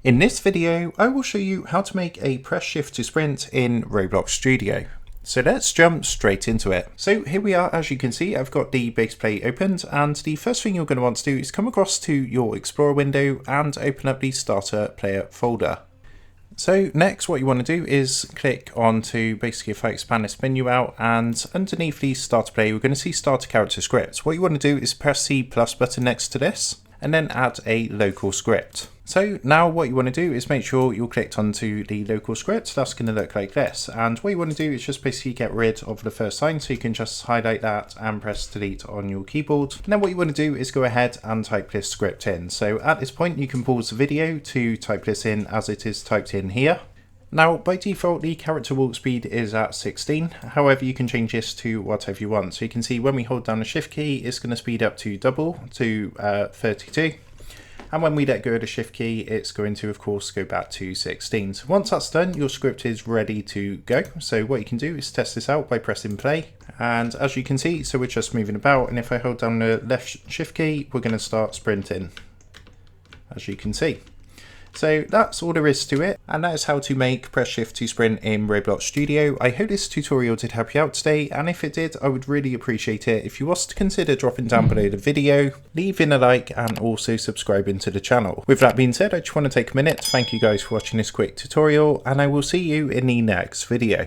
In this video, I will show you how to make a press shift to sprint in Roblox Studio. So let's jump straight into it. So here we are, as you can see, I've got the base plate opened, and the first thing you're going to want to do is come across to your Explorer window and open up the Starter Player folder. So next what you want to do is click onto, basically if I expand this menu out, and underneath the Starter Player we're going to see Starter Character Script. What you want to do is press the plus button next to this and then add a local script. So now what you want to do is make sure you're clicked onto the local script. That's going to look like this, and what you want to do is just basically get rid of the first line, so you can just highlight that and press delete on your keyboard. And then what you want to do is go ahead and type this script in. So at this point you can pause the video to type this in as it is typed in here. Now by default the character walk speed is at 16, however you can change this to whatever you want. So you can see when we hold down the shift key it's going to speed up to double to 32. And when we let go of the shift key, it's going to, of course, go back to 16. So once that's done, your script is ready to go. So what you can do is test this out by pressing play. And as you can see, so we're just moving about. And if I hold down the left shift key, we're going to start sprinting, as you can see. So that's all there is to it, and that is how to make press shift to sprint in Roblox Studio. I hope this tutorial did help you out today, and if it did, I would really appreciate it if you was to consider dropping down below the video, leaving a like, and also subscribing to the channel. With that being said, I just want to take a minute to thank you guys for watching this quick tutorial, and I will see you in the next video.